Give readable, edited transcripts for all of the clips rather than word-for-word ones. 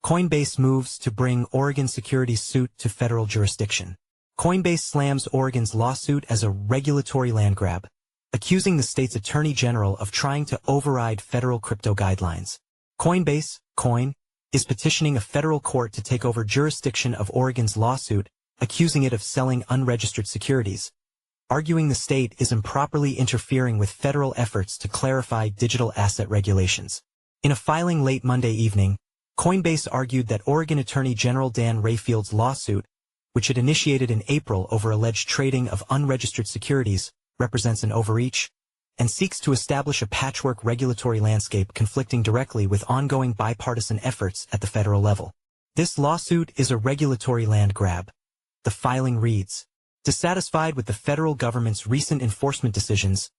Coinbase moves to bring Oregon Securities suit to federal jurisdiction. Coinbase slams Oregon's lawsuit as a regulatory land grab, accusing the state's attorney general of trying to override federal crypto guidelines. Coinbase, Coin, is petitioning a federal court to take over jurisdiction of Oregon's lawsuit, accusing it of selling unregistered securities, arguing the state is improperly interfering with federal efforts to clarify digital asset regulations. In a filing late Monday evening, Coinbase argued that Oregon Attorney General Dan Rayfield's lawsuit, which it initiated in April over alleged trading of unregistered securities, represents an overreach, and seeks to establish a patchwork regulatory landscape conflicting directly with ongoing bipartisan efforts at the federal level. This lawsuit is a regulatory land grab. The filing reads, dissatisfied with the federal government's recent enforcement decisions,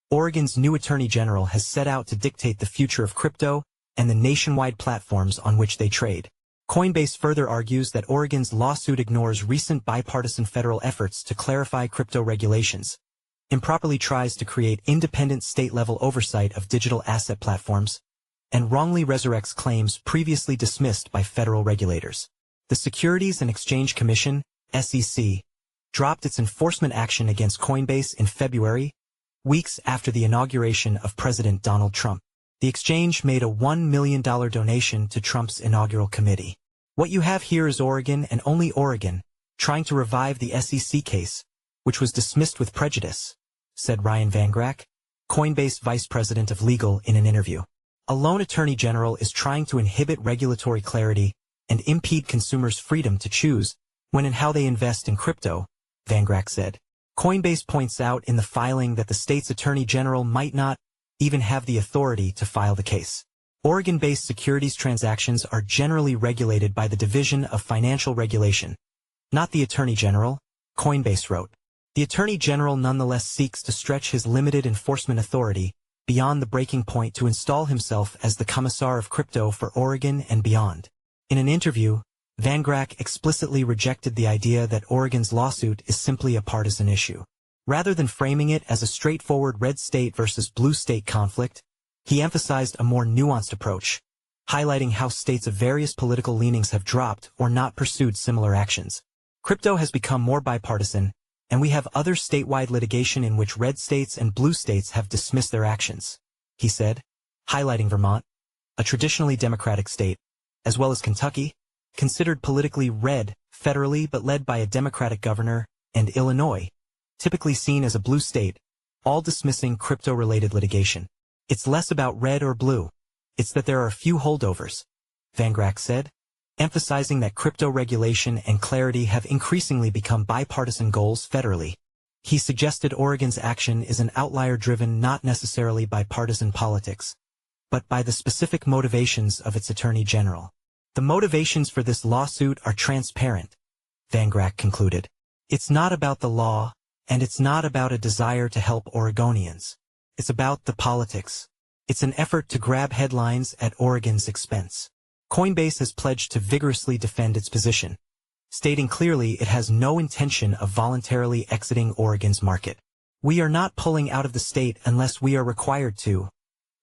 Oregon's new Attorney General has set out to dictate the future of crypto and the nationwide platforms on which they trade. Coinbase further argues that Oregon's lawsuit ignores recent bipartisan federal efforts to clarify crypto regulations, improperly tries to create independent state-level oversight of digital asset platforms, and wrongly resurrects claims previously dismissed by federal regulators. The Securities and Exchange Commission, SEC, dropped its enforcement action against Coinbase in February, weeks after the inauguration of President Donald Trump. The exchange made a $1 million donation to Trump's inaugural committee. What you have here is Oregon and only Oregon, trying to revive the SEC case, which was dismissed with prejudice, said Ryan Van Grack, Coinbase vice president of legal, in an interview. A lone attorney general is trying to inhibit regulatory clarity and impede consumers' freedom to choose when and how they invest in crypto, Van Grack said. Coinbase points out in the filing that the state's attorney general might not even have the authority to file the case. Oregon-based securities transactions are generally regulated by the Division of Financial Regulation, not the Attorney General, Coinbase wrote. The Attorney General nonetheless seeks to stretch his limited enforcement authority beyond the breaking point to install himself as the commissar of crypto for Oregon and beyond. In an interview, Van Grack explicitly rejected the idea that Oregon's lawsuit is simply a partisan issue. Rather than framing it as a straightforward red state versus blue state conflict, he emphasized a more nuanced approach, highlighting how states of various political leanings have dropped or not pursued similar actions. Crypto has become more bipartisan, and we have other statewide litigation in which red states and blue states have dismissed their actions, he said, highlighting Vermont, a traditionally Democratic state, as well as Kentucky, considered politically red federally but led by a Democratic governor, and Illinois, typically seen as a blue state, all dismissing crypto-related litigation. It's less about red or blue. It's that there are a few holdovers, Van Grack said, emphasizing that crypto regulation and clarity have increasingly become bipartisan goals federally. He suggested Oregon's action is an outlier driven not necessarily by partisan politics, but by the specific motivations of its attorney general. The motivations for this lawsuit are transparent, Van Grack concluded. It's not about the law, and it's not about a desire to help Oregonians. It's about the politics. It's an effort to grab headlines at Oregon's expense. Coinbase has pledged to vigorously defend its position, stating clearly it has no intention of voluntarily exiting Oregon's market. We are not pulling out of the state unless we are required to,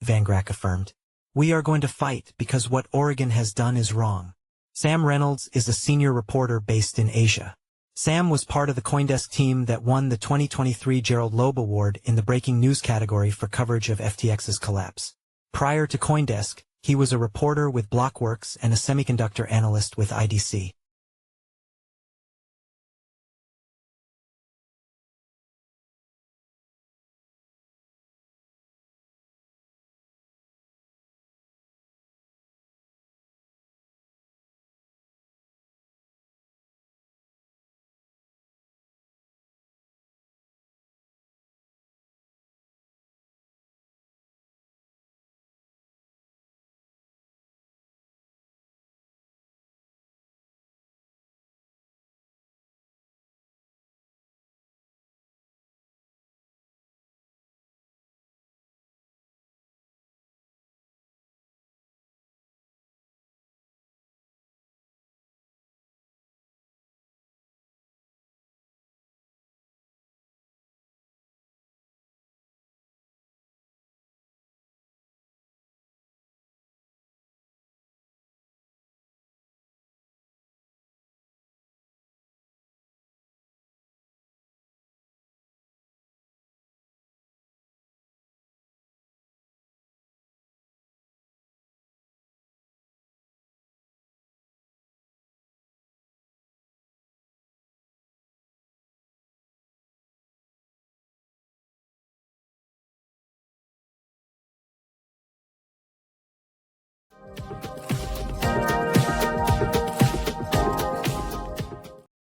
Van Grack affirmed. We are going to fight because what Oregon has done is wrong. Sam Reynolds is a senior reporter based in Asia. Sam was part of the CoinDesk team that won the 2023 Gerald Loeb Award in the breaking news category for coverage of FTX's collapse. Prior to CoinDesk, he was a reporter with Blockworks and a semiconductor analyst with IDC.